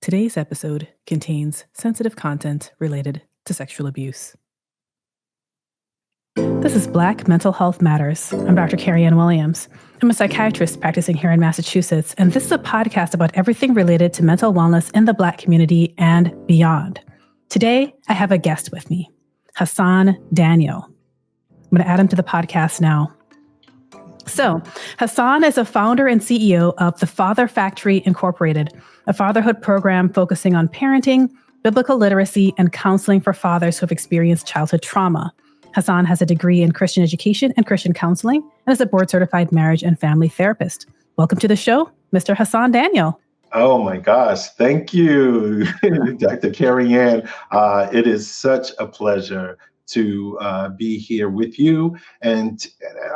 Today's episode contains sensitive content related to sexual abuse. This is Black Mental Health Matters. I'm drkerryann Williams. I'm a psychiatrist practicing here in Massachusetts, and this is a podcast about everything related to mental wellness in the Black community and beyond. Today, I have a guest with me, Hassan Daniel. I'm going to add him to the podcast now. So, Hassan is a founder and CEO of TheFatherFactory Incorporated, a fatherhood program focusing on parenting, biblical literacy, and counseling for fathers who have experienced childhood trauma. Hassan has a degree in Christian education and Christian counseling and is a board-certified marriage and family therapist. Welcome to the show, Mr. Hassan Daniel. Oh my gosh, thank you, drkerryann. It is such a pleasure to be here with you. And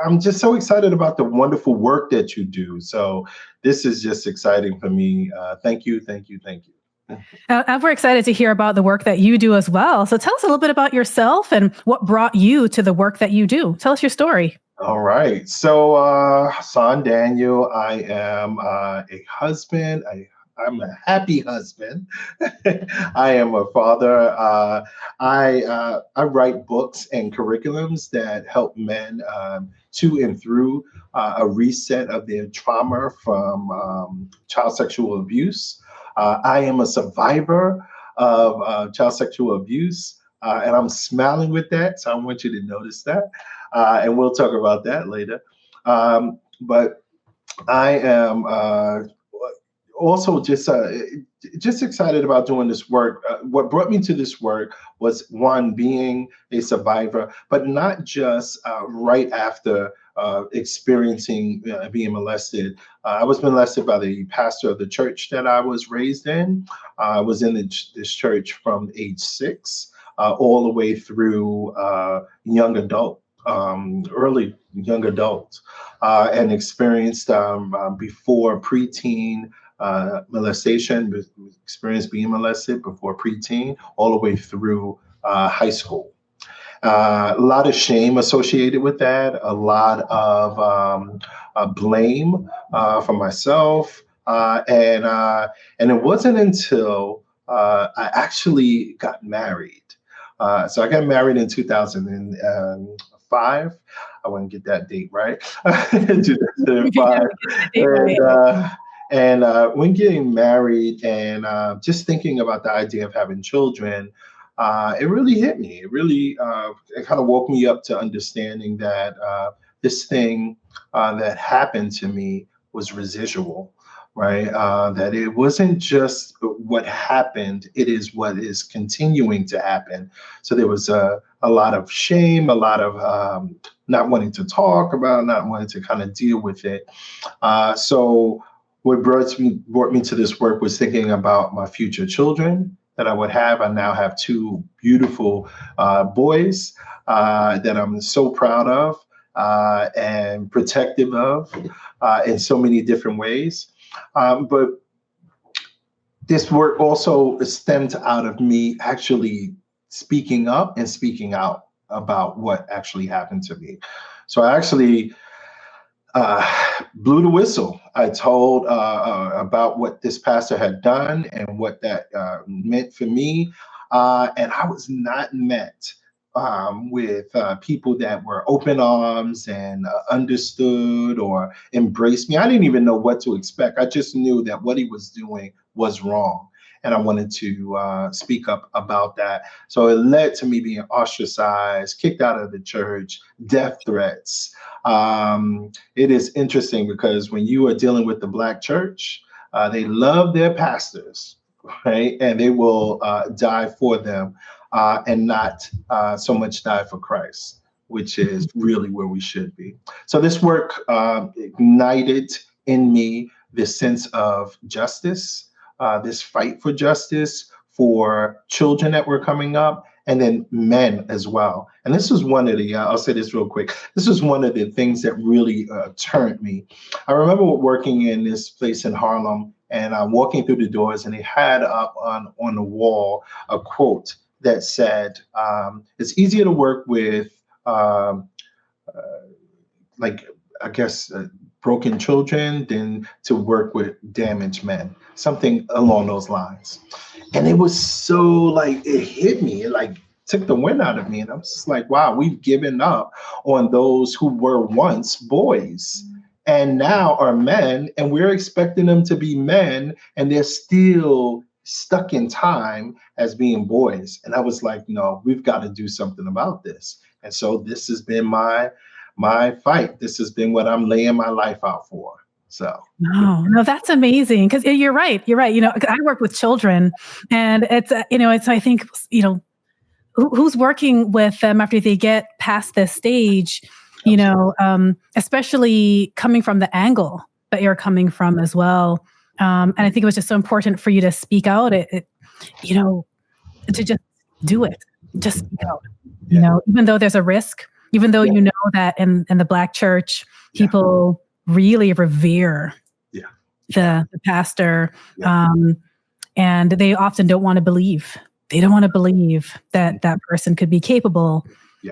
I'm just so excited about the wonderful work that you do. So this is just exciting for me. Thank you. We're excited to hear about the work that you do as well. So tell us a little bit about yourself and what brought you to the work that you do. Tell us your story. All right. So Hassan Daniel, I am a husband. I'm a happy husband. I am a father. I write books and curriculums that help men to and through a reset of their trauma from child sexual abuse. I am a survivor of child sexual abuse, and I'm smiling with that. So I want you to notice that, and we'll talk about that later. But I am also just excited about doing this work. What brought me to this work was, one, being a survivor, but not just right after experiencing being molested. I was molested by the pastor of the church that I was raised in. I was in this church from age 6 all the way through young adult. Early young adult, and experienced before preteen molestation, experienced being molested before preteen, all the way through high school. A lot of shame associated with that, a lot of blame for myself, and it wasn't until I actually got married. So I got married in 2005. I want to get that date right. 2005. And when getting married and just thinking about the idea of having children, it really hit me. It really it kind of woke me up to understanding that this thing that happened to me was residual. Right, that it wasn't just what happened, it is what is continuing to happen. So there was a lot of shame, a lot of not wanting to talk about, not wanting to kind of deal with it. So what brought me to this work was thinking about my future children that I would have. I now have 2 beautiful boys that I'm so proud of and protective of in so many different ways. But this work also stemmed out of me actually speaking up and speaking out about what actually happened to me. So I actually blew the whistle. I told about what this pastor had done and what that meant for me. And I was not met with people that were open arms and understood or embraced me. I didn't even know what to expect. I just knew that what he was doing was wrong. And I wanted to speak up about that. So it led to me being ostracized, kicked out of the church, death threats. It is interesting because when you are dealing with the Black church, they love their pastors, right? And they will die for them. And not so much die for Christ, which is really where we should be. So this work ignited in me this sense of justice, this fight for justice for children that were coming up, and then men as well. And this was one of the, I'll say this real quick, this was one of the things that really turned me. I remember working in this place in Harlem, and I'm walking through the doors, and they had up on the wall a quote that said, it's easier to work with, broken children than to work with damaged men, something along those lines. And it was so like it hit me, it like took the wind out of me. And I was just like, wow, we've given up on those who were once boys and now are men, and we're expecting them to be men, and they're still stuck in time as being boys. And I was like, no, we've got to do something about this. And so this has been my fight. This has been what I'm laying my life out for. So no, that's amazing. Because you're right. You're right. I work with children, and it's I think who's working with them after they get past this stage, especially coming from the angle that you're coming from as well. And I think it was just so important for you to speak out. To just do it, just speak out. Even though there's a risk, even though that in the Black church, people really revere the pastor, and they often don't want to believe. They don't want to believe that that person could be capable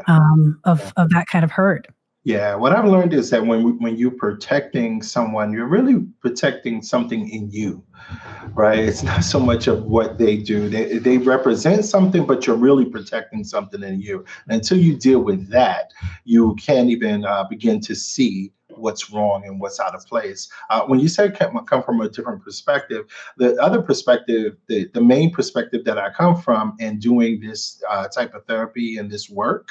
of that kind of hurt. Yeah, what I've learned is that when you're protecting someone, you're really protecting something in you, right? It's not so much of what they do. They represent something, but you're really protecting something in you. And until you deal with that, you can't even begin to see what's wrong and what's out of place. When you say come from a different perspective, the other perspective, the main perspective that I come from in doing this type of therapy and this work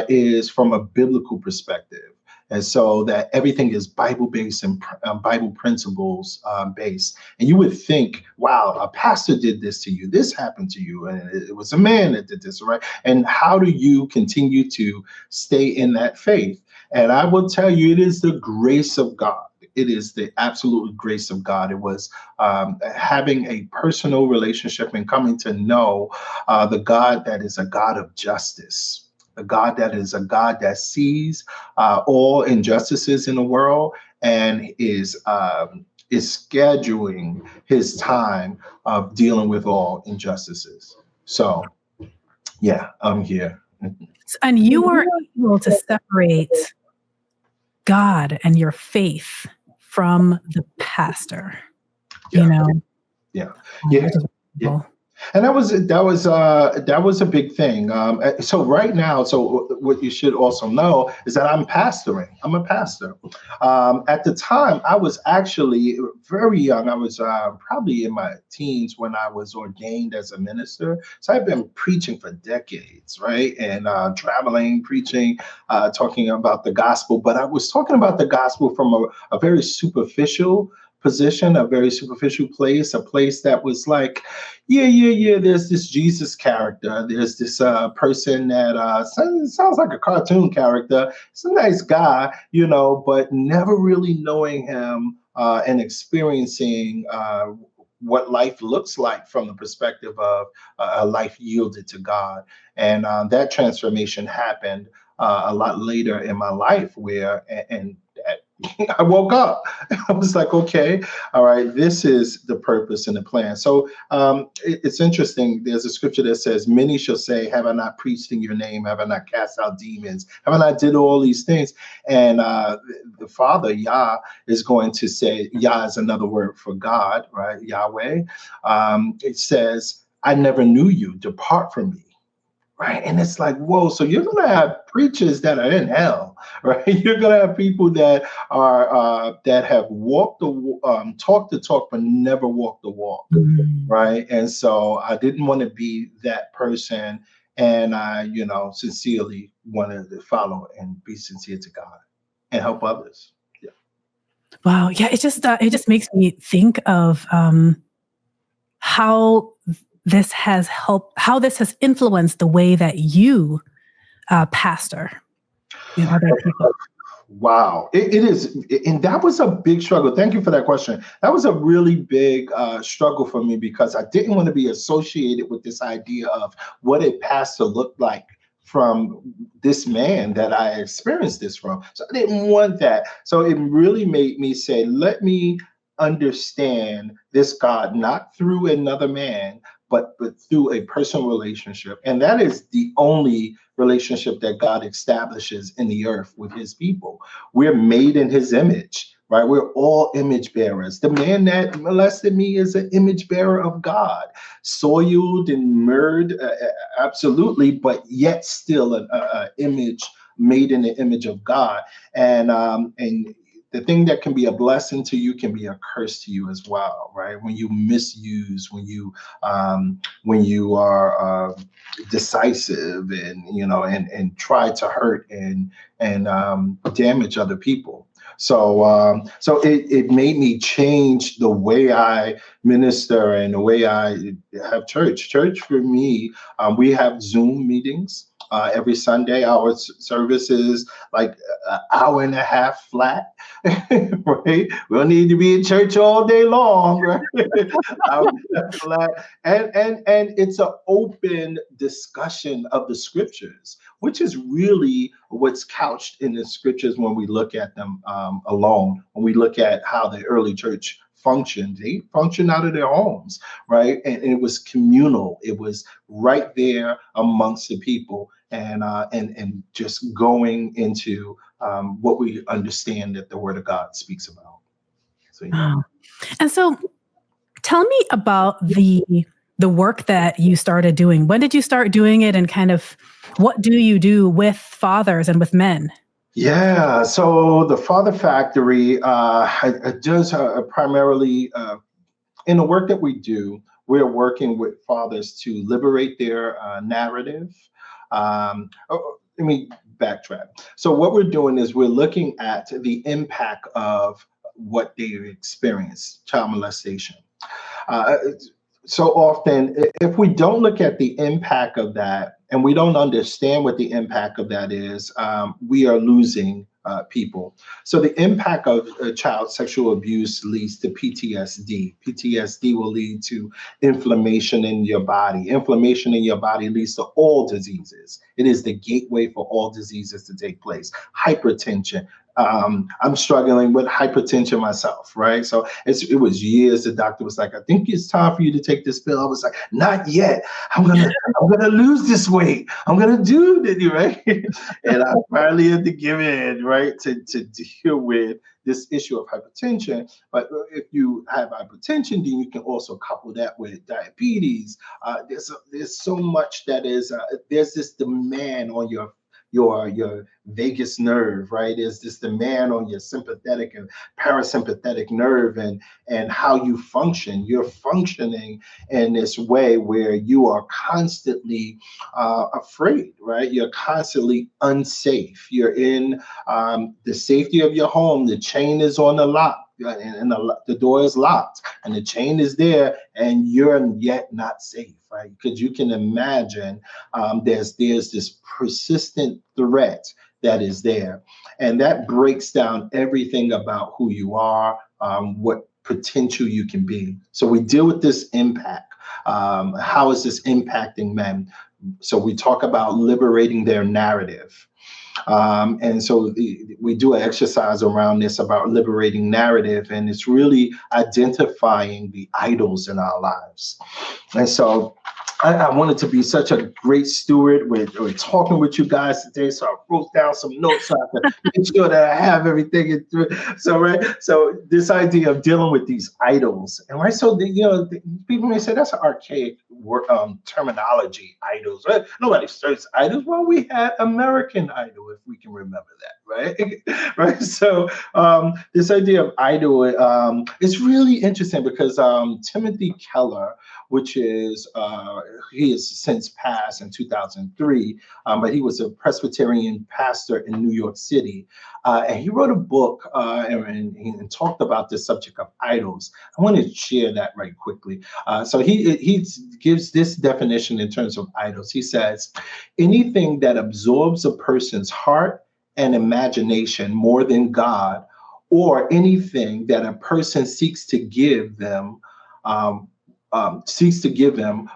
is from a biblical perspective. And so that everything is Bible-based and Bible principles based. And you would think, wow, a pastor did this to you. This happened to you. And it was a man that did this, right? And how do you continue to stay in that faith? And I will tell you, it is the grace of God. It is the absolute grace of God. It was having a personal relationship and coming to know the God that is a God of justice. A God that is a God that sees all injustices in the world and is scheduling his time of dealing with all injustices. So, yeah, I'm here. And you were able to separate God and your faith from the pastor. Yeah. And that was a big thing. So right now, so what you should also know is that I'm pastoring. I'm a pastor. At the time, I was actually very young. I was probably in my teens when I was ordained as a minister. So I've been preaching for decades, right? And traveling, preaching, talking about the gospel. But I was talking about the gospel from a very superficial position, a very superficial place, a place that was like, there's this Jesus character. There's this person that sounds like a cartoon character. It's a nice guy, but never really knowing him and experiencing what life looks like from the perspective of a life yielded to God. And that transformation happened a lot later in my life and I woke up. I was like, okay, all right, this is the purpose and the plan. So it's interesting. There's a scripture that says, many shall say, have I not preached in your name? Have I not cast out demons? Have I not did all these things? And the Father, Yah, is going to say, Yah is another word for God, right? Yahweh. It says, I never knew you. Depart from me. Right. And it's like, whoa, so you're going to have preachers that are in hell, right? You're going to have people that are that have talked the talk, but never walked the walk. Right. And so I didn't want to be that person. And I, sincerely wanted to follow and be sincere to God and help others. Yeah. Wow. Yeah. It just makes me think of how this has influenced the way that you pastor other people. Wow. It is. And that was a big struggle. Thank you for that question. That was a really big struggle for me because I didn't want to be associated with this idea of what a pastor looked like from this man that I experienced this from. So I didn't want that. So it really made me say, let me understand this God, not through another man, but through a personal relationship. And that is the only relationship that God establishes in the earth with his people. We're made in his image. right? We're all image bearers. The man that molested me is an image bearer of God, soiled and marred, absolutely, but yet still an image made in the image of God. And the thing that can be a blessing to you can be a curse to you as well, right? When you misuse, when you are decisive, and and try to hurt and damage other people. So it made me change the way I minister and the way I have church. Church for me, we have Zoom meetings every Sunday. Our service is like an hour and a half flat, right? We don't need to be in church all day long, right? Hour and a half flat. And it's an open discussion of the scriptures, which is really what's couched in the scriptures when we look at them alone. When we look at how the early church functioned, they functioned out of their homes, right? And it was communal. It was right there amongst the people, and just going into what we understand that the Word of God speaks about. So yeah. Wow. And so tell me about the work that you started doing. When did you start doing it, and kind of what do you do with fathers and with men? Yeah, so the Father Factory does primarily in the work that we do. We're working with fathers to liberate their narrative. Let me backtrack. So what we're doing is we're looking at the impact of what they've experienced, child molestation. Uh, so often, if we don't look at the impact of that and we don't understand what the impact of that is, we are losing people. So the impact of child sexual abuse leads to PTSD. PTSD will lead to inflammation in your body. Inflammation in your body leads to all diseases. It is the gateway for all diseases to take place. Hypertension. I'm struggling with hypertension myself, right? So it was years. The doctor was like, "I think it's time for you to take this pill." I was like, "Not yet. I'm gonna lose this weight. I'm gonna do this," right? And I finally had to give in, right, to deal with this issue of hypertension. But if you have hypertension, then you can also couple that with diabetes. There's so much that is there's this demand on your vagus nerve, right? Is this demand on your sympathetic and parasympathetic nerve, and how you function? You're functioning in this way where you are constantly afraid, right? You're constantly unsafe. You're in the safety of your home. The chain is on the lock. And the door is locked and the chain is there, and you're yet not safe, right? Because you can imagine there's this persistent threat that is there, and that breaks down everything about who you are, what potential you can be. So we deal with this impact. How is this impacting men? So we talk about liberating their narrative. And so we do an exercise around this about liberating narrative, and it's really identifying the idols in our lives. And so I wanted to be such a great steward with talking with you guys today. So I wrote down some notes so I can make sure that I have everything. So, right. So this idea of dealing with these idols, and right. So, people may say that's an archaic terminology, idols, right? Nobody serves idols. Well, we had American Idol, if we can remember that, right? Right. So this idea of idol is really interesting because Timothy Keller, which is he has since passed in 2003, but he was a Presbyterian pastor in New York City, and he wrote a book and talked about the subject of idols. I want to share that right quickly. So he gives this definition in terms of idols. He says, anything that absorbs a person's heart and imagination more than God, or anything that a person seeks to give them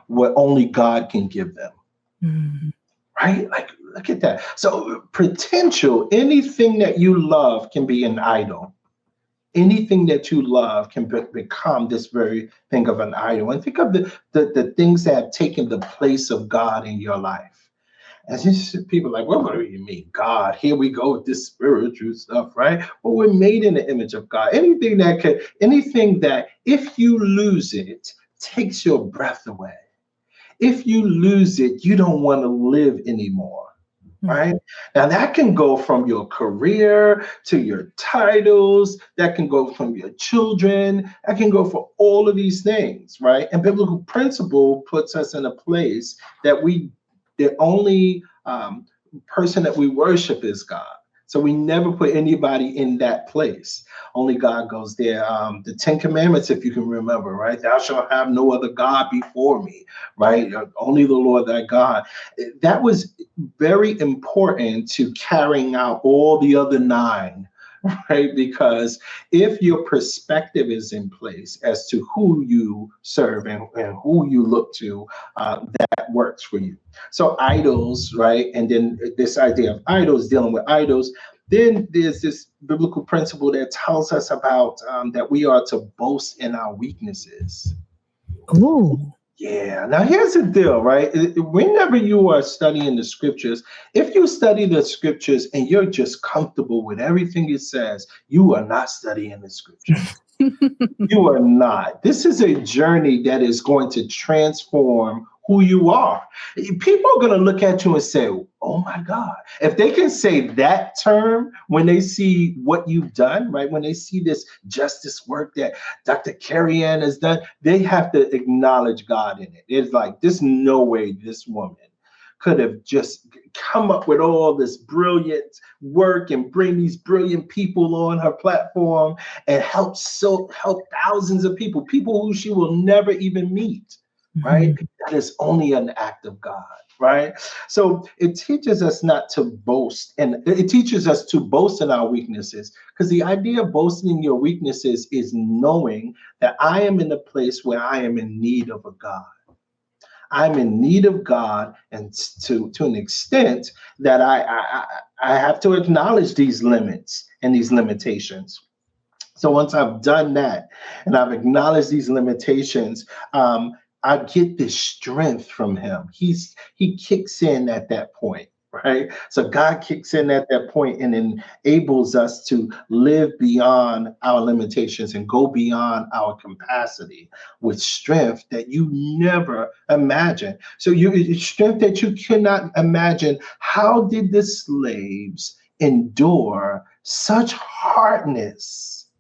what only God can give them. Mm-hmm. Right? Like, look at that. So potential, anything that you love can be an idol. Anything that you love can become this very thing of an idol. And think of the things that have taken the place of God in your life. And just people are like, well, what do you mean, God? Here we go with this spiritual stuff, right? Well, we're made in the image of God. Anything that if you lose it, takes your breath away. If you lose it, you don't want to live anymore. Right now, that can go from your career to your titles, that can go from your children, that can go for all of these things, right? And biblical principle puts us in a place that the only person that we worship is God. So we never put anybody in that place. Only God goes there. The Ten Commandments, if you can remember, right? Thou shalt have no other God before me, right? Only the Lord thy God. That was very important to carrying out all the other nine, right? Because if your perspective is in place as to who you serve and who you look to, that works for you. So idols, right? And then this idea of idols, dealing with idols. Then there's this biblical principle that tells us about that we are to boast in our weaknesses. Ooh. Yeah. Now here's the deal, right? Whenever you are studying the scriptures, if you study the scriptures and you're just comfortable with everything it says, you are not studying the scriptures. You are not. This is a journey that is going to transform who you are. People are going to look at you and say, oh my God. If they can say that term when they see what you've done, right? When they see this justice work that TheFatherFactory has done, they have to acknowledge God in it. It's like, there's no way this woman could have just come up with all this brilliant work and bring these brilliant people on her platform and help thousands of people who she will never even meet, right? That is only an act of God, right? So it teaches us not to boast, and it teaches us to boast in our weaknesses, because the idea of boasting in your weaknesses is knowing that I am in a place where I am in need of a God. I'm in need of God, and to an extent that I have to acknowledge these limits and these limitations. So once I've done that and I've acknowledged these limitations, I get this strength from him. He kicks in at that point, right? So God kicks in at that point and enables us to live beyond our limitations and go beyond our capacity with strength that you never imagine. So strength that you cannot imagine. How did the slaves endure such hardness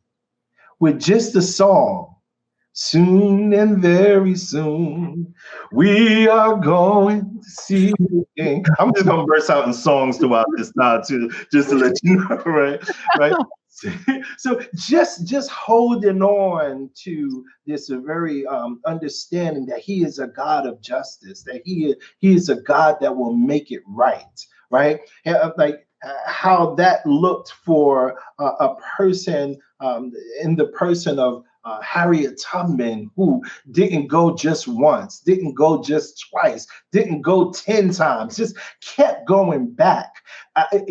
with just a song? Soon and very soon, we are going to see the king. I'm just gonna burst out in songs throughout this time too, just to let you know, right? Right. So just holding on to this very understanding that he is a God of justice, that he is a God that will make it right, right? Like how that looked for a person in the person of Harriet Tubman, who didn't go just once, didn't go just twice, didn't go 10 times, just kept going back.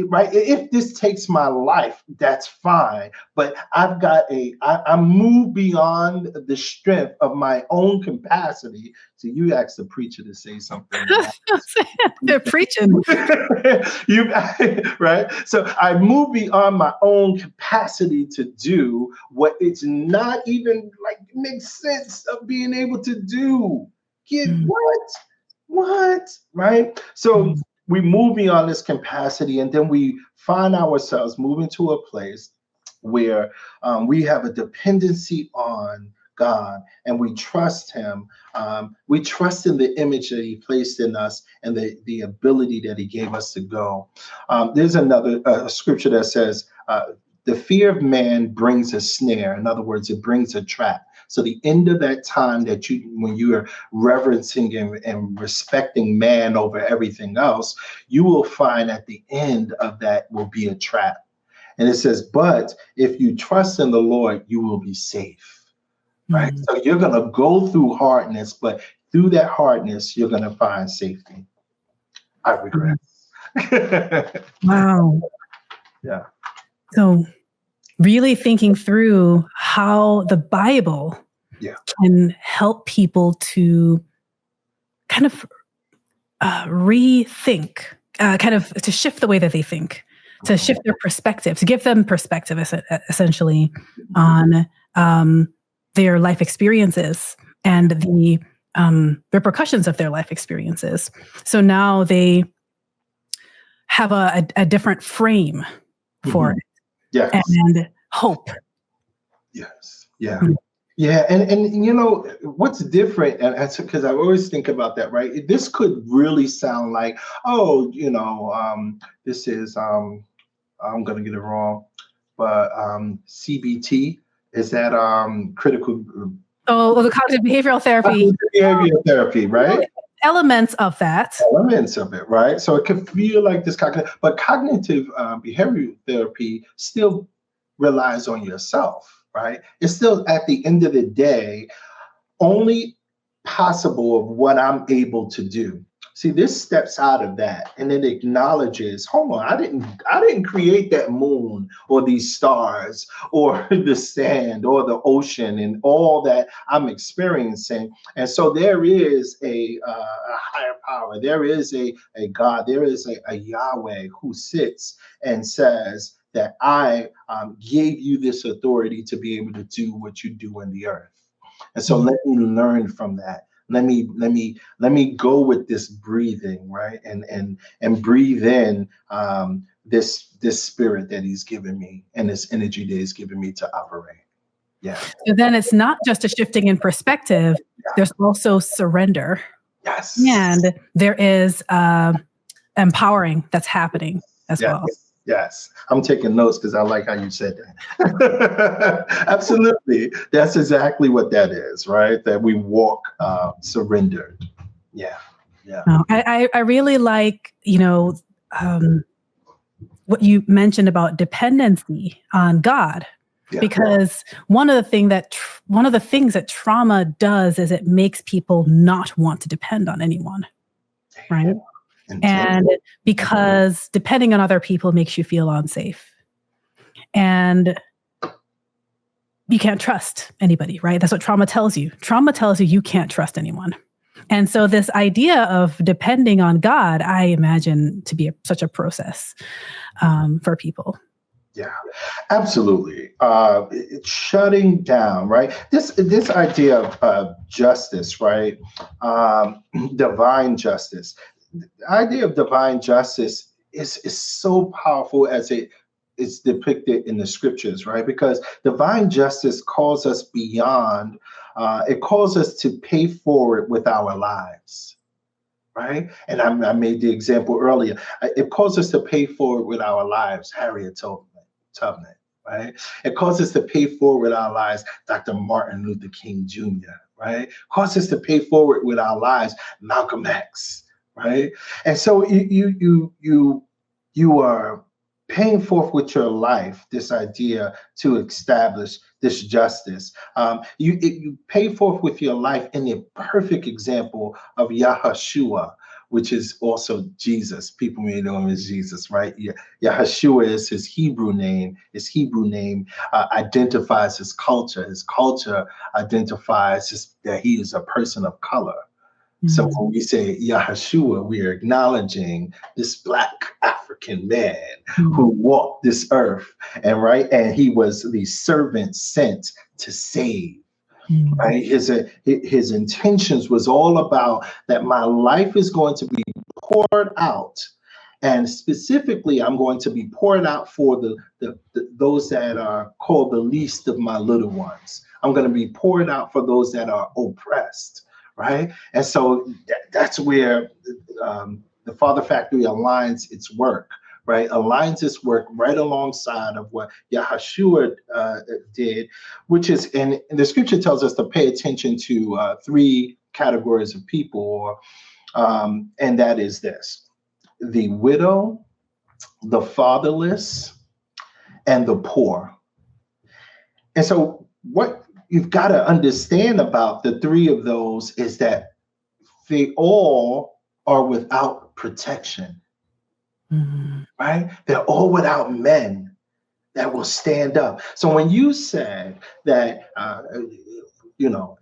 Right? If this takes my life, that's fine. But I move beyond the strength of my own capacity. So you asked the preacher to say something. They're preaching. Right? So I move beyond my own capacity to do what it's not even like makes sense of being able to do. What? Right? So we move beyond this capacity, and then we find ourselves moving to a place where we have a dependency on God and we trust him. We trust in the image that he placed in us and the ability that he gave us to go. There's another scripture that says, the fear of man brings a snare. In other words, it brings a trap. So the end of that time when you are reverencing and respecting man over everything else, you will find at the end of that will be a trap. And it says, but if you trust in the Lord, you will be safe, right? So you're going to go through hardness, but through that hardness, you're going to find safety. I regret. Wow. Yeah. So really thinking through how the Bible can help people to kind of rethink kind of to shift the way that they think, to shift their perspective, to give them perspective, essentially, on their life experiences and the repercussions of their life experiences. So now they have a different frame for it. Yes. And hope. Yes. Yeah. Yeah. And you know, what's different, and that's because I always think about that, right? This could really sound like, oh, you know, this is I'm gonna get it wrong, but CBT, is that critical Oh, the cognitive behavioral therapy. behavior therapy, right? Elements of that. Elements of it, right? So it can feel like this cognitive, but cognitive behavioral therapy still relies on yourself, right? It's still at the end of the day only possible of what I'm able to do. See, this steps out of that and it acknowledges, hold on, I didn't create that moon or these stars or the sand or the ocean and all that I'm experiencing. And so there is a higher power. There is a God. There is a Yahweh who sits and says that I gave you this authority to be able to do what you do in the earth. And so let me learn from that. Let me go with this breathing, right? And breathe in this spirit that he's given me and this energy that he's given me to operate. Yeah. So then it's not just a shifting in perspective, there's also surrender. Yes. And there is empowering that's happening as well. Yes, I'm taking notes because I like how you said that. Absolutely. That's exactly what that is, right? That we walk surrendered. Yeah. Yeah. I really like, what you mentioned about dependency on God. Yeah. Because one of the things that trauma does is it makes people not want to depend on anyone, right? And because depending on other people makes you feel unsafe. And you can't trust anybody, right? That's what trauma tells you. Trauma tells you you can't trust anyone. And so this idea of depending on God, I imagine to be such a process for people. Yeah, absolutely. It's shutting down, right? This idea of justice, right? Divine justice. The idea of divine justice is so powerful as it is depicted in the scriptures, right? Because divine justice calls us beyond, it calls us to pay for it with our lives, right? And I made the example earlier. It calls us to pay for it with our lives, Harriet Tubman, right? It calls us to pay for it with our lives, Dr. Martin Luther King Jr., right? It calls us to pay forward with our lives, Malcolm X, right? And so you are paying forth with your life this idea to establish this justice. You pay forth with your life in the perfect example of Yahshua, which is also Jesus. People may know him as Jesus, right? Yahshua is his Hebrew name. His Hebrew name identifies his culture. His culture identifies that he is a person of color. So when we say Yahshua, we are acknowledging this Black African man who walked this earth, and he was the servant sent to save. Right? His intentions was all about that my life is going to be poured out, and specifically, I'm going to be poured out for those that are called the least of my little ones. I'm going to be poured out for those that are oppressed. Right. And so that's where the Father Factory aligns its work, right? Aligns its work right alongside of what Yahshua did, which is, and the scripture tells us to pay attention to three categories of people, and that is this: the widow, the fatherless, and the poor. And so what you've got to understand about the three of those is that they all are without protection, right? They're all without men that will stand up. So when you said that, and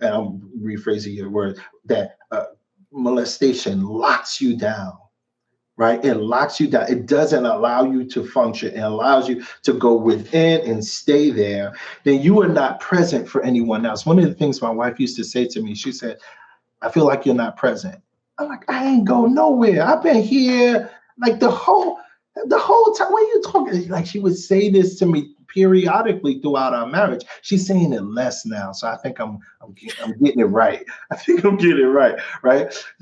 I'm rephrasing your word, that molestation locks you down, right? It locks you down. It doesn't allow you to function. It allows you to go within and stay there. Then you are not present for anyone else. One of the things my wife used to say to me, she said, I feel like you're not present. I'm like, I ain't go nowhere. I've been here like the whole time. What are you talking? Like she would say this to me periodically throughout our marriage. She's saying it less now, so I think I'm getting it right. I think I'm getting it right?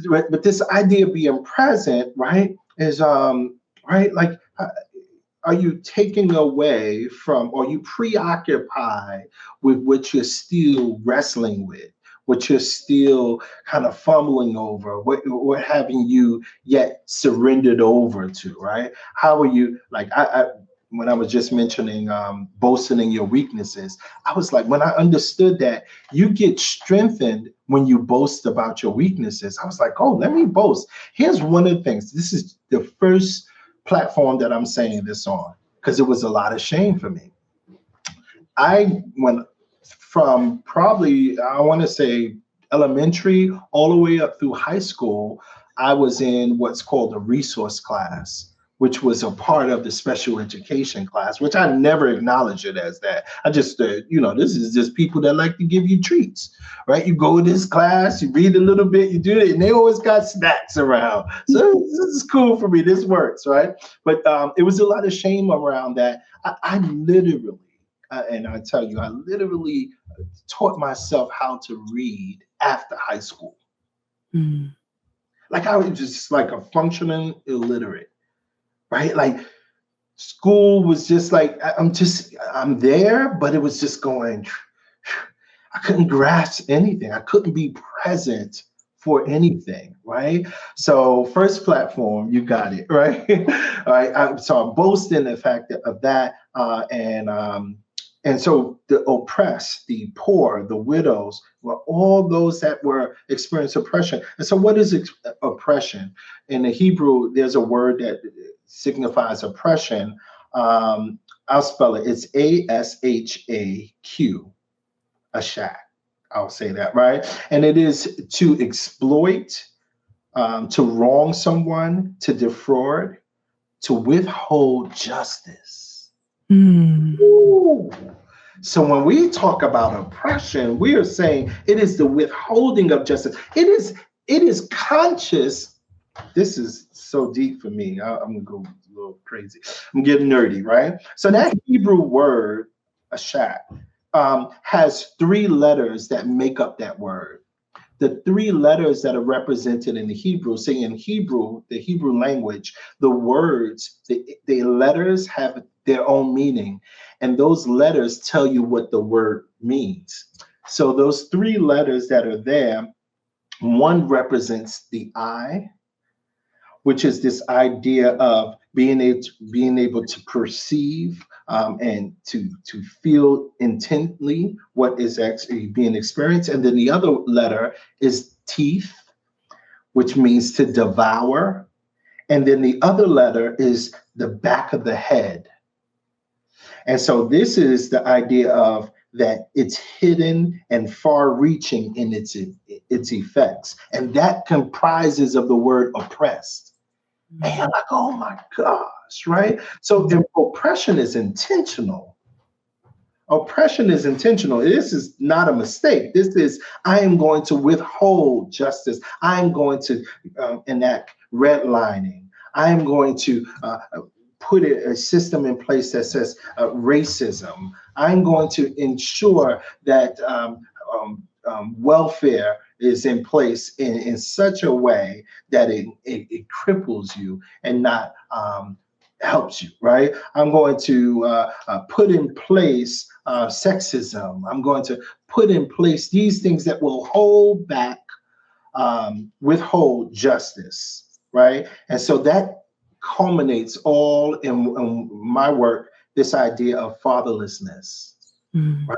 But this idea of being present, right, is right like. Are you taking away from, or you preoccupied with what you're still wrestling with, what you're still kind of fumbling over, what having you yet surrendered over to, right? How are you, like, when I was just mentioning boasting in your weaknesses, I was like, when I understood that you get strengthened when you boast about your weaknesses, I was like, oh, let me boast. Here's one of the things. This is the first platform that I'm saying this on because it was a lot of shame for me. I went from probably, I want to say elementary all the way up through high school. I was in what's called a resource class, which was a part of the special education class, which I never acknowledged it as that. I just, this is just people that like to give you treats, right? You go to this class, you read a little bit, you do it, and they always got snacks around. So this is cool for me. This works, right? But it was a lot of shame around that. I literally, and I tell you, I literally taught myself how to read after high school. Mm. Like I was just like a functioning illiterate, right? Like school was just like I'm there, but it was just going. I couldn't grasp anything. I couldn't be present for anything, right? So first platform, you got it, right? All right. So I'm boasting the fact of that, and so the oppressed, the poor, the widows, were all those that were experiencing oppression. And so, what is oppression? In the Hebrew, there's a word that signifies oppression. I'll spell it. It's ASHAQ, a shack. I'll say that, right? And it is to exploit, to wrong someone, to defraud, to withhold justice. Mm. Ooh. So when we talk about oppression, we are saying it is the withholding of justice. It is conscious. This is so deep for me. I'm gonna go a little crazy. I'm getting nerdy, right? So that Hebrew word, ashak, has three letters that make up that word. The three letters that are represented in the Hebrew, say in Hebrew, the Hebrew language, the words, the letters have their own meaning, and those letters tell you what the word means. So those three letters that are there, one represents the I, which is this idea of being able to perceive and to feel intently what is actually being experienced. And then the other letter is teeth, which means to devour. And then the other letter is the back of the head. And so this is the idea of that it's hidden and far-reaching in its effects. And that comprises of the word oppressed. And I'm like, oh my gosh, right? So oppression is intentional. Oppression is intentional. This is not a mistake. This is, I am going to withhold justice. I am going to enact redlining. I am going to put a system in place that says racism. I'm going to ensure that welfare is in place in such a way that it cripples you and not helps you, right? I'm going to put in place sexism. I'm going to put in place these things that will hold back, withhold justice, right? And so that culminates all in my work, this idea of fatherlessness, right?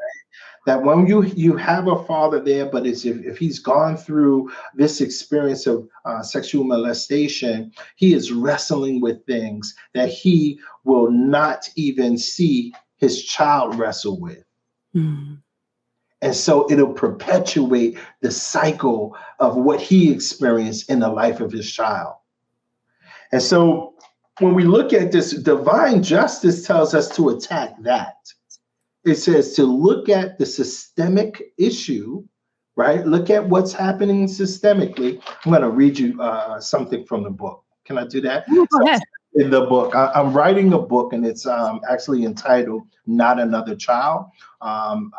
That when you have a father there, but it's if he's gone through this experience of sexual molestation, he is wrestling with things that he will not even see his child wrestle with. Mm. And so it'll perpetuate the cycle of what he experienced in the life of his child. And so when we look at this, divine justice tells us to attack that. It says to look at the systemic issue, right? Look at what's happening systemically. I'm going to read you something from the book. Can I do that? Go ahead. In the book, I'm writing a book, and it's actually entitled Not Another Child,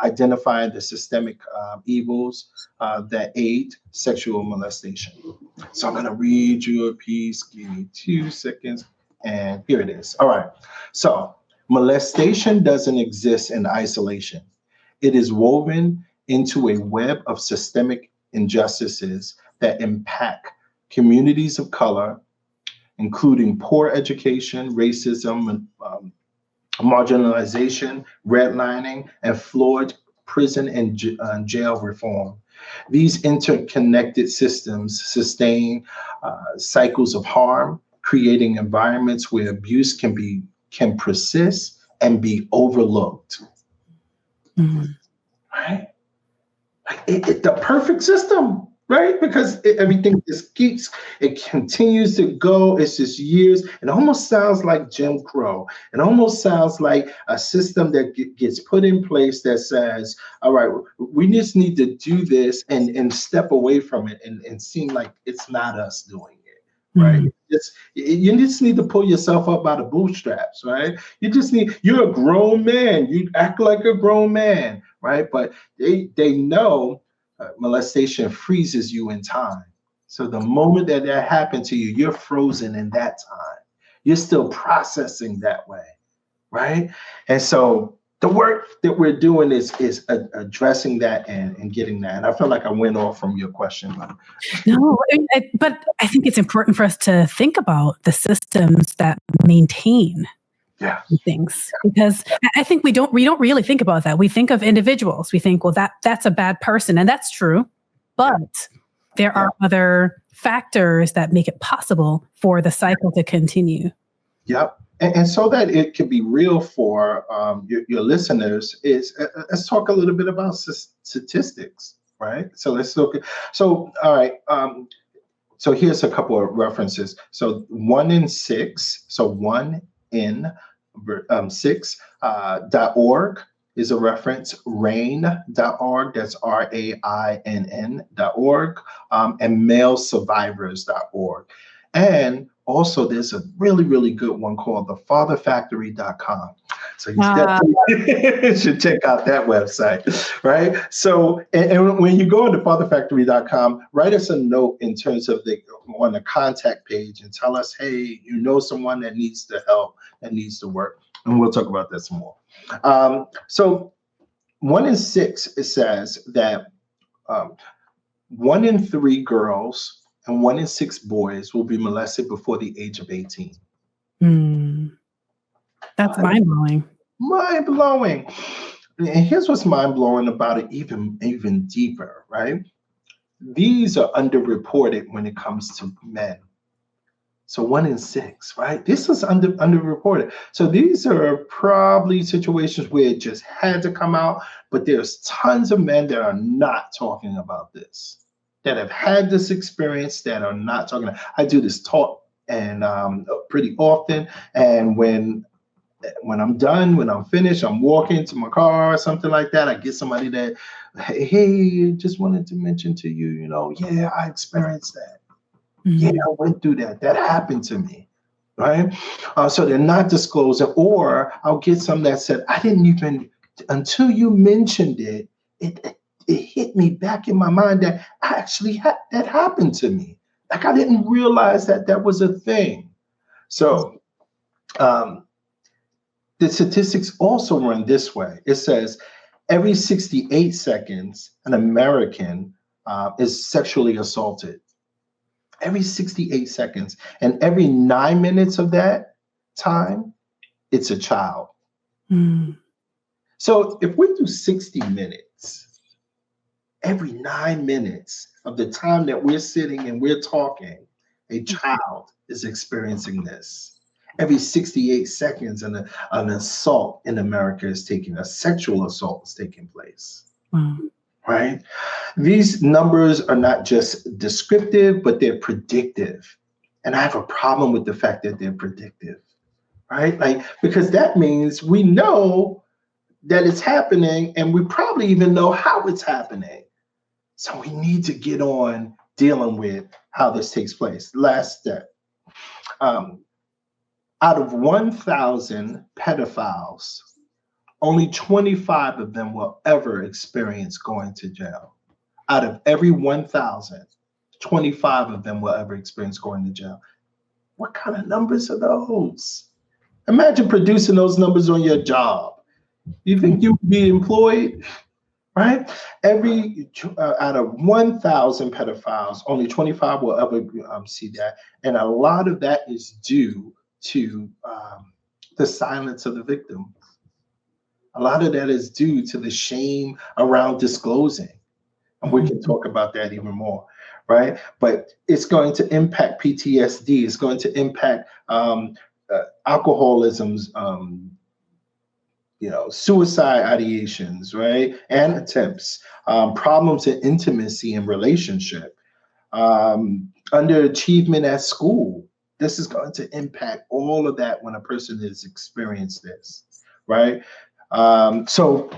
identifying the systemic evils that aid sexual molestation. So I'm going to read you a piece. Give me 2 seconds. And here it is. All right. So molestation doesn't exist in isolation. It is woven into a web of systemic injustices that impact communities of color, including poor education, racism, marginalization, redlining, and flawed prison and jail reform. These interconnected systems sustain cycles of harm, creating environments where abuse can persist and be overlooked. Mm-hmm. Right? The perfect system, right? Because everything just it continues to go. It's just years. It almost sounds like Jim Crow. It almost sounds like a system that gets put in place that says, all right, we just need to do this and step away from it and seem like it's not us doing it, right? You just need to pull yourself up by the bootstraps, right? You're a grown man. You act like a grown man, right? But they know molestation freezes you in time. So the moment that happened to you, you're frozen in that time. You're still processing that way, right? And so the work that we're doing is addressing that and getting that. And I feel like I went off from your question. No, but I think it's important for us to think about the systems that maintain things, because I think we don't really think about that. We think of individuals. We think, well, that's a bad person, and that's true. But there are other factors that make it possible for the cycle to continue. Yep. And so that it can be real for your listeners, let's talk a little bit about statistics, right? So let's look at, so, all right. So here's a couple of references. So 1 in 6, so 1 in 6.org is a reference, rainn.org, that's RAINN.org, and malesurvivors.org. And also there's a really, really good one called TheFatherFactory.com. So you definitely should check out that website, right? So, and when you go to TheFatherFactory.com, write us a note in terms of on the contact page and tell us, hey, you know someone that needs the help, that needs the work. And we'll talk about that some more. So 1 in 6, it says that 1 in 3 girls and 1 in 6 boys will be molested before the age of 18. That's mind-blowing. Mind-blowing. And here's what's mind-blowing about it even deeper, right? These are underreported when it comes to men. So 1 in 6, right? This is underreported. So these are probably situations where it just had to come out, but there's tons of men that are not talking about this, that have had this experience, that are not talking. I do this talk and pretty often, and when I'm done, when I'm finished, I'm walking to my car or something like that, I get somebody that, hey, just wanted to mention to you, yeah, I experienced that. Yeah, I went through that. That happened to me, right? So they're not disclosing, or I'll get some that said, I didn't even, until you mentioned it, it hit me back in my mind that actually that happened to me. Like I didn't realize that was a thing. So the statistics also run this way. It says every 68 seconds, an American is sexually assaulted. Every 68 seconds. And every 9 minutes of that time, it's a child. So if we do 60 minutes, every 9 minutes of the time that we're sitting and we're talking, a child is experiencing this. Every 68 seconds, an assault in America a sexual assault is taking place. Right? These numbers are not just descriptive, but they're predictive. And I have a problem with the fact that they're predictive, right? Like, because that means we know that it's happening and we probably even know how it's happening. So we need to get on dealing with how this takes place. Last step. Um, Out of 1,000 pedophiles, only 25 of them will ever experience going to jail. Out of every 1,000, 25 of them will ever experience going to jail. What kind of numbers are those? Imagine producing those numbers on your job. You think you'd be employed? Right? Out of 1,000 pedophiles, only 25 will ever see that. And a lot of that is due to the silence of the victim. A lot of that is due to the shame around disclosing. And we can talk about that even more, right? But it's going to impact PTSD. It's going to impact alcoholism's, suicide ideations, right? And attempts, problems in intimacy and relationship, underachievement at school. This is going to impact all of that when a person has experienced this, right? So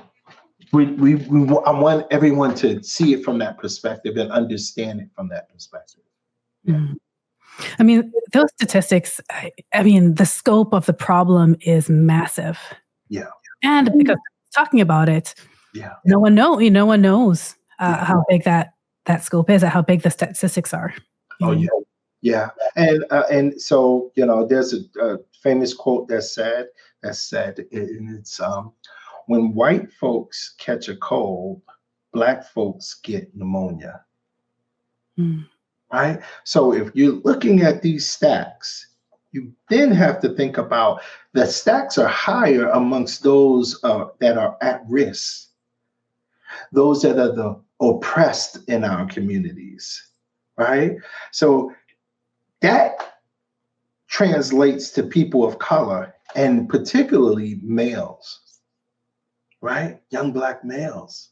I want everyone to see it from that perspective and understand it from that perspective. Yeah. Mm. I mean, those statistics, I mean, the scope of the problem is massive. Yeah. And because talking about it, Yeah. no one knows how big that scope is, how big the statistics are. Oh, yeah. Yeah. And so, there's a famous quote that said, and it's when white folks catch a cold, Black folks get pneumonia. Mm. Right? So if you're looking at these stacks, you then have to think about the stacks are higher amongst those that are at risk, those that are the oppressed in our communities, right? So that translates to people of color and particularly males, right? Young Black males.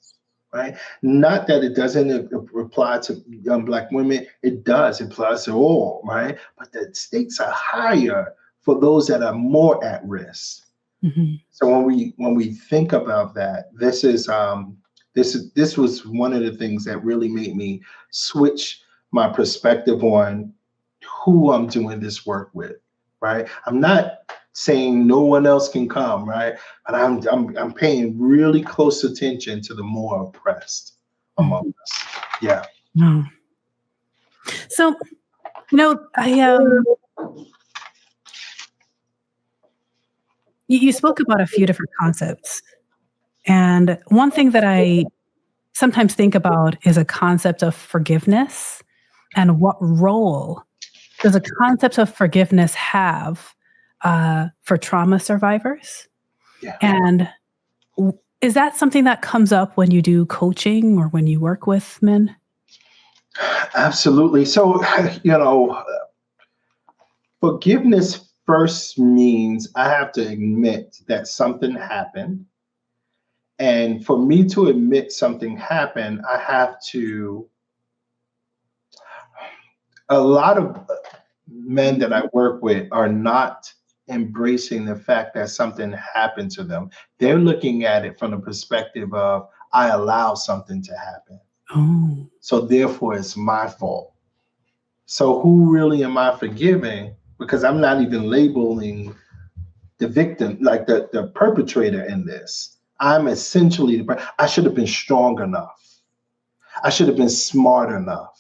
Right? Not that it doesn't apply to young Black women. It does. It applies to all, right? But the stakes are higher for those that are more at risk. Mm-hmm. So when we think about that, this was one of the things that really made me switch my perspective on who I'm doing this work with, right? I'm not saying no one else can come, right? But I'm paying really close attention to the more oppressed among us. Yeah. Wow. So, you spoke about a few different concepts, and one thing that I sometimes think about is a concept of forgiveness, and what role does a concept of forgiveness have for trauma survivors? Yeah. And is that something that comes up when you do coaching or when you work with men? Absolutely. So, forgiveness first means I have to admit that something happened. And for me to admit something happened, I have to. A lot of men that I work with are not embracing the fact that something happened to them. They're looking at it from the perspective of, I allow something to happen. Oh. So therefore it's my fault. So who really am I forgiving? Because I'm not even labeling the victim, like the perpetrator in this. I'm essentially I should have been strong enough. I should have been smart enough.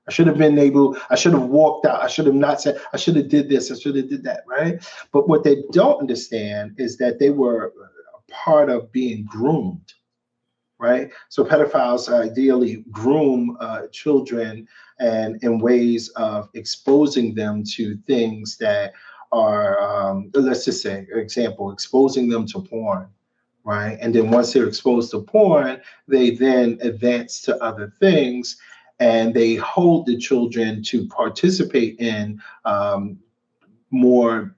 I should have walked out. I should have not said, I should have did this. I should have did that, right? But what they don't understand is that they were a part of being groomed, right? So pedophiles ideally groom children and in ways of exposing them to things that are, let's just say, example, exposing them to porn, right? And then once they're exposed to porn, they then advance to other things and they hold the children to participate in more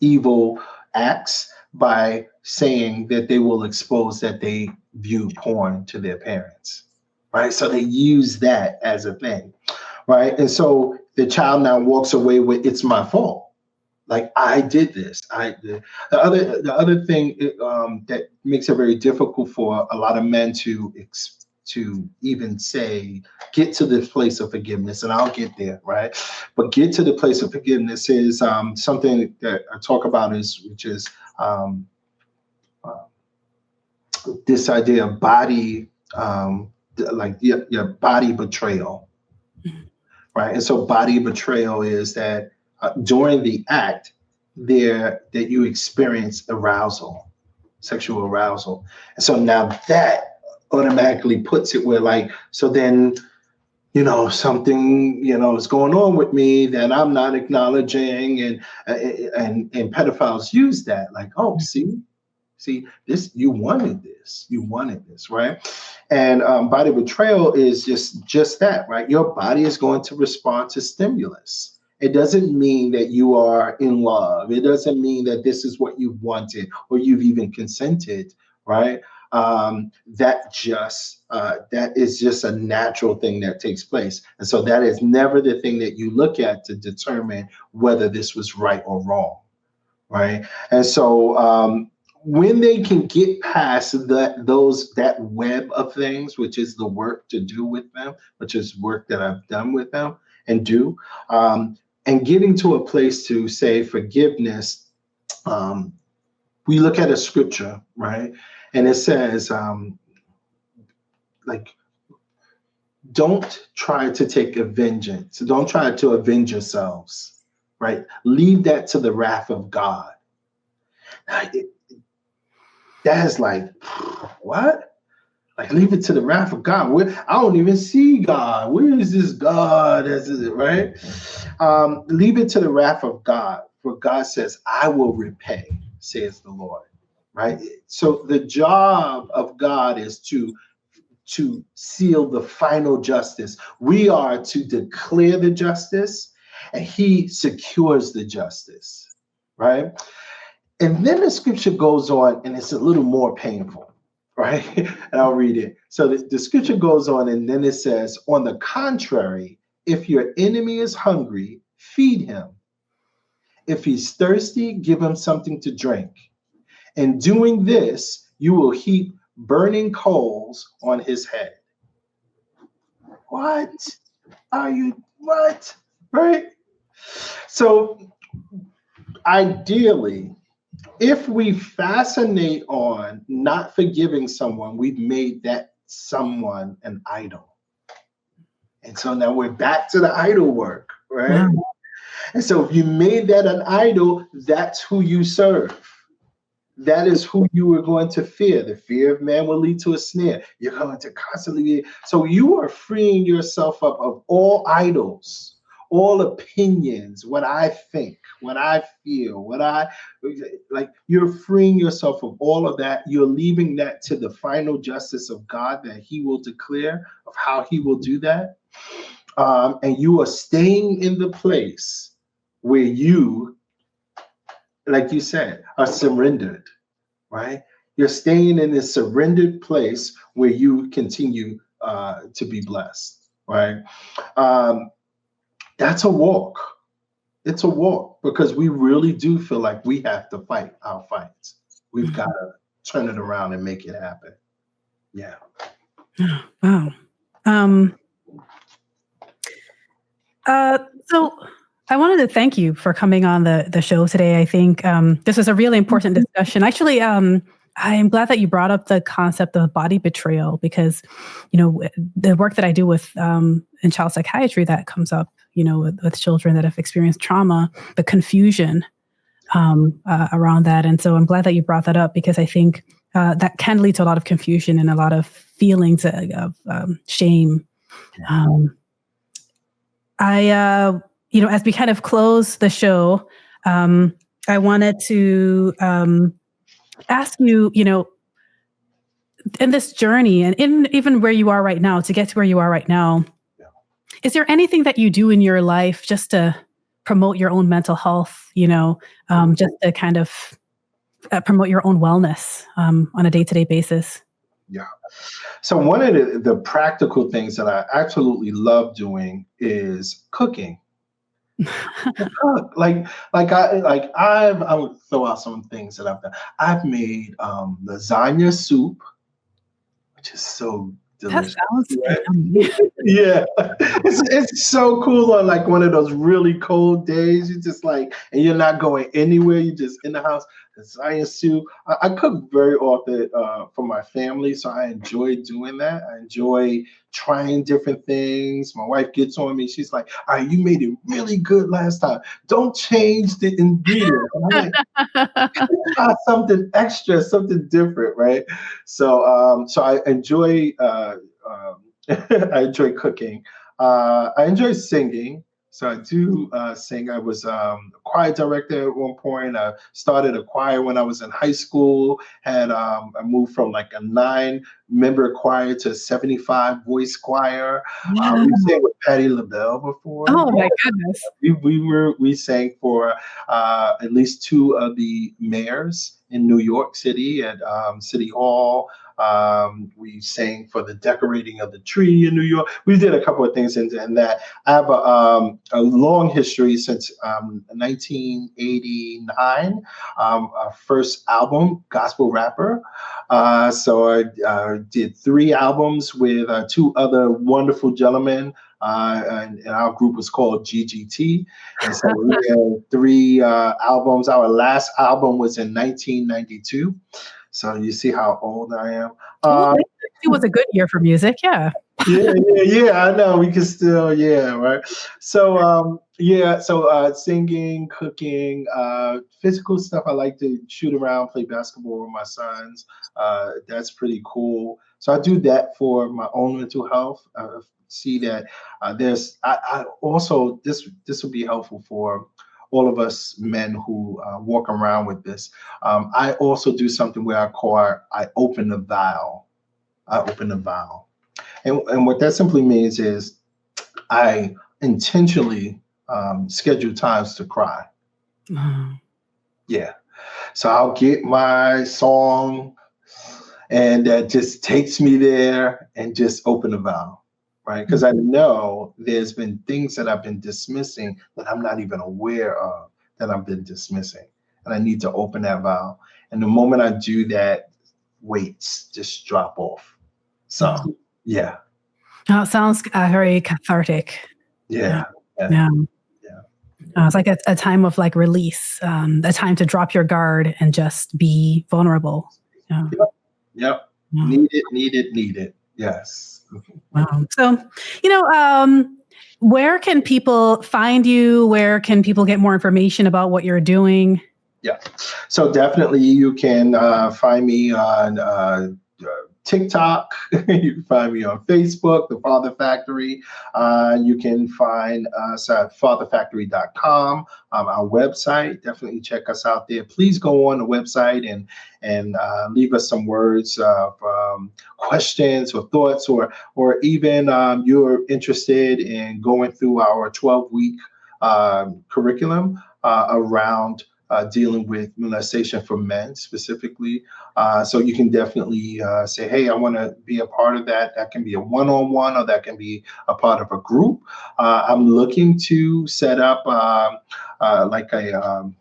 evil acts by saying that they will expose that they view porn to their parents, right? So they use that as a thing, right? And so the child now walks away with, it's my fault. Like I did this. I did. The other thing that makes it very difficult for a lot of men to even say, get to this place of forgiveness, and I'll get there, right? But get to the place of forgiveness is something that I talk about, which is um, uh, this idea of body, like your body betrayal, right? And so body betrayal is that during the act there that you experience arousal, sexual arousal. And so now that automatically puts it where, like, so then, something, is going on with me that I'm not acknowledging. And pedophiles use that, like, oh, see this, you wanted this, right? And body betrayal is just that, right? Your body is going to respond to stimulus. It doesn't mean that you are in love. It doesn't mean that this is what you wanted or you've even consented, right? That is just a natural thing that takes place. And so that is never the thing that you look at to determine whether this was right or wrong, right? And so when they can get past that web of things, which is the work to do with them, which is work that I've done with them and do, and getting to a place to say forgiveness, we look at a scripture, right? And it says, like, don't try to take a vengeance. Don't try to avenge yourselves, right? Leave that to the wrath of God. That is like, what? Like, leave it to the wrath of God. I don't even see God. Where is this God? Right? Leave it to the wrath of God. For God says, I will repay, says the Lord. Right? So the job of God is to seal the final justice. We are to declare the justice, and he secures the justice. Right? And then the scripture goes on, and it's a little more painful, right? And I'll read it. So the scripture goes on, and then it says, on the contrary, if your enemy is hungry, feed him. If he's thirsty, give him something to drink. In doing this, you will heap burning coals on his head. What? Right? So ideally, if we fascinate on not forgiving someone, we've made that someone an idol. And so now we're back to the idol work, right? Wow. And so if you made that an idol, that's who you serve. That is who you are going to fear. The fear of man will lead to a snare. You're going to constantly be. So you are freeing yourself up of all idols, all opinions, what I think, what I feel, you're freeing yourself of all of that. You're leaving that to the final justice of God that he will declare of how he will do that. And you are staying in the place where you, like you said, are surrendered, right? You're staying in this surrendered place where you continue to be blessed, right? That's a walk. It's a walk because we really do feel like we have to fight our fights. We've got to turn it around and make it happen. Yeah. Wow. So I wanted to thank you for coming on the show today. I think this was a really important discussion. Actually, I'm glad that you brought up the concept of body betrayal because, the work that I do with in child psychiatry that comes up, with children that have experienced trauma, the confusion around that. And so I'm glad that you brought that up because I think that can lead to a lot of confusion and a lot of feelings of shame. As we kind of close the show, I wanted to ask you, in this journey and even where you are right now, to get to where you are right now, is there anything that you do in your life just to promote your own mental health, just to kind of promote your own wellness on a day-to-day basis? Yeah. So one of the practical things that I absolutely love doing is cooking. Cook. I would throw out some things that I've done. I've made lasagna soup, which is so That delicious. sounds Right? yummy. Yeah, it's so cool on like one of those really cold days. You just like, and you're not going anywhere. You're just in the house. Lasagna soup. I cook very often for my family, so I enjoy doing that. I enjoy trying different things. My wife gets on me. She's like, "All right, you made it really good last time. Don't change the ingredients." And I'm like, something extra, something different, right? So I enjoy I enjoy cooking. I enjoy singing. So I do sing. I was a choir director at one point. I started a choir when I was in high school. I moved from like a 9-member choir to a 75 voice choir. We Yeah. sang with Patti LaBelle before. Oh my goodness. We sang for at least two of the mayors in New York City at City Hall. We sang for the decorating of the tree in New York. We did a couple of things in that. I have a long history since 1989. Our first album, Gospel Rapper. So I did 3 albums with 2 other wonderful gentlemen. And our group was called GGT. And so we had 3 albums. Our last album was in 1992. So you see how old I am. Well, Uh, it was a good year for music. Yeah. yeah. I know we can still, yeah, right. So singing, cooking, physical stuff. I like to shoot around, play basketball with my sons. That's pretty cool. So I do that for my own mental health. See that I also this will be helpful for all of us men who walk around with this. I also do something where I open the vial. I open the vial. And what that simply means is I intentionally schedule times to cry. Oh. Yeah. So I'll get my song and that just takes me there and just open a valve, right? Because I know there's been things that I've been dismissing that I'm not even aware of that I've been dismissing. And I need to open that valve. And the moment I do that, weights just drop off. So, Oh. yeah, Oh, it sounds very cathartic. Yeah. yeah, yeah, Yeah. yeah. It's like a time of like release, a time to drop your guard and just be vulnerable. Yeah. Yep, yep. Yeah. Needed. Yes. Wow. So, where can people find you? Where can people get more information about what you're doing? Yeah. So definitely you can find me on TikTok. You can find me on Facebook, The Father Factory. You can find us at fatherfactory.com, our website. Definitely check us out there. Please go on the website and leave us some words of questions or thoughts, or even you're interested in going through our 12-week curriculum around dealing with molestation for men specifically. So you can definitely say, hey, I want to be a part of that. That can be a one-on-one or that can be a part of a group. I'm looking to set up like a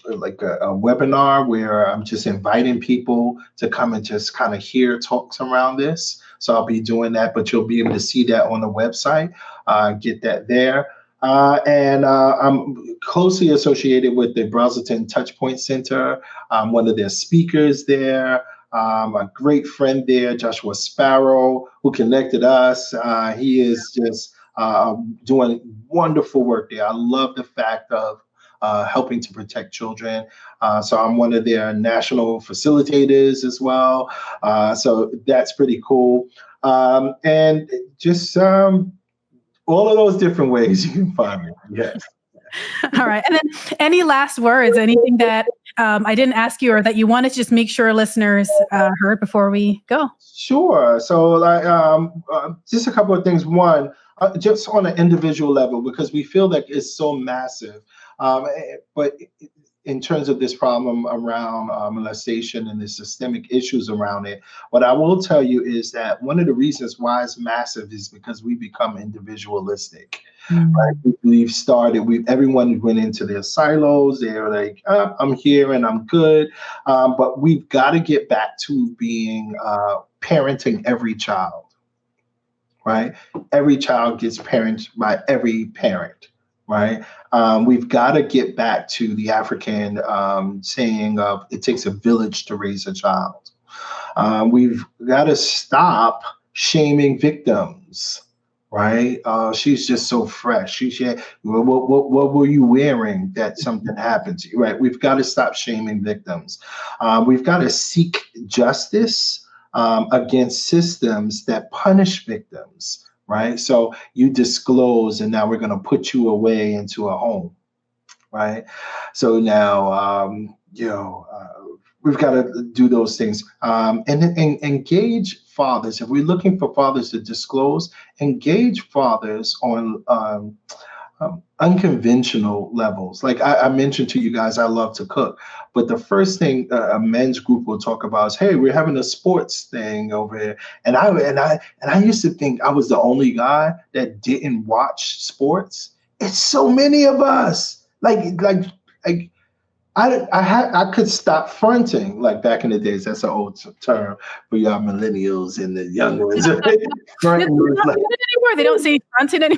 webinar where I'm just inviting people to come and just kind of hear talks around this. So I'll be doing that, but you'll be able to see that on the website, get that there. And I'm closely associated with the Brazelton Touchpoint Center. I'm one of their speakers there. A great friend there, Joshua Sparrow, who connected us. He is just doing wonderful work there. I love the fact of helping to protect children. So I'm one of their national facilitators as well. So that's pretty cool. And just all of those different ways you can find me. Yes. All right. And then any last words, anything that I didn't ask you or that you wanted to just make sure listeners heard before we go? Sure. So, like, just a couple of things. One, just on an individual level, because we feel like it's so massive, but in terms of this problem around molestation and the systemic issues around it, what I will tell you is that one of the reasons why it's massive is because we become individualistic. Right? Everyone went into their silos. They're like, I'm here and I'm good. But we've got to get back to being parenting every child, right? Every child gets parented by every parent, right? We've got to get back to the African saying of it takes a village to raise a child. We've got to stop shaming victims, right? She's just so fresh. She said, what were you wearing that something happened to you, right? We've got to stop shaming victims. We've got to seek justice against systems that punish victims, right? So you disclose, and now we're going to put you away into a home, right? So now, we've got to do those things and engage fathers. If we're looking for fathers to disclose, engage fathers on unconventional levels. Like I mentioned to you guys, I love to cook, but the first thing a men's group will talk about is, hey, we're having a sports thing over here. And I used to think I was the only guy that didn't watch sports. It's so many of us. I could stop fronting, like back in the days. That's an old term for y'all millennials and the young ones. They don't say fronting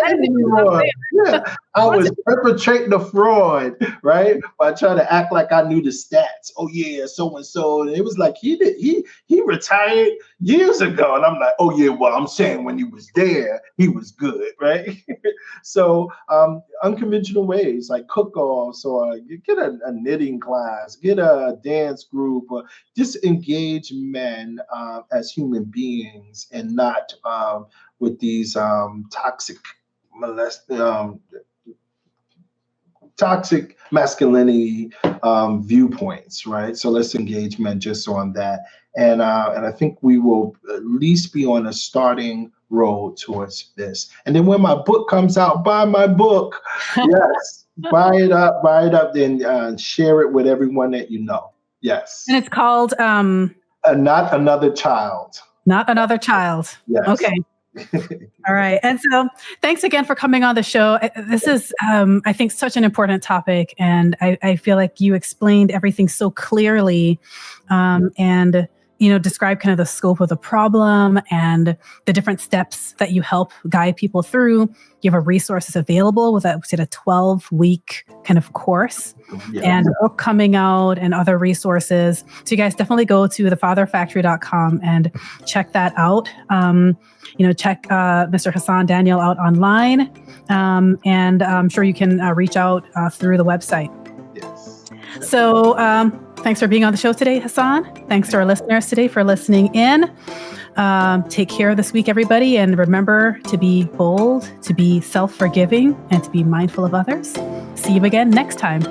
anymore. Yeah, I was perpetrating the fraud, right? By trying to act like I knew the stats. Oh yeah, so and so. And it was like he retired years ago, and I'm like, oh yeah, well I'm saying when he was there, he was good, right? So unconventional ways like cook-offs, or get a knitting class, get a dance group, or just engage men as human beings and not with these toxic masculinity viewpoints, right? So let's engage men just on that, and I think we will at least be on a starting road towards this. And then when my book comes out, buy my book. Yes, buy it up, then share it with everyone that you know. Yes, and it's called Not Another Child. Not Another Child. Yes. Okay. All right. And so thanks again for coming on the show. This is, I think, such an important topic. And I feel like you explained everything so clearly and, describe kind of the scope of the problem and the different steps that you help guide people through. You have a resources available with a 12-week kind of course and a book coming out and other resources. So you guys definitely go to TheFatherFactory.com and check that out. Check Mr. Hassan Daniel out online. And I'm sure you can reach out through the website. Yes. So thanks for being on the show today, Hassan. Thanks to our listeners today for listening in. Take care this week, everybody. And remember to be bold, to be self-forgiving, and to be mindful of others. See you again next time.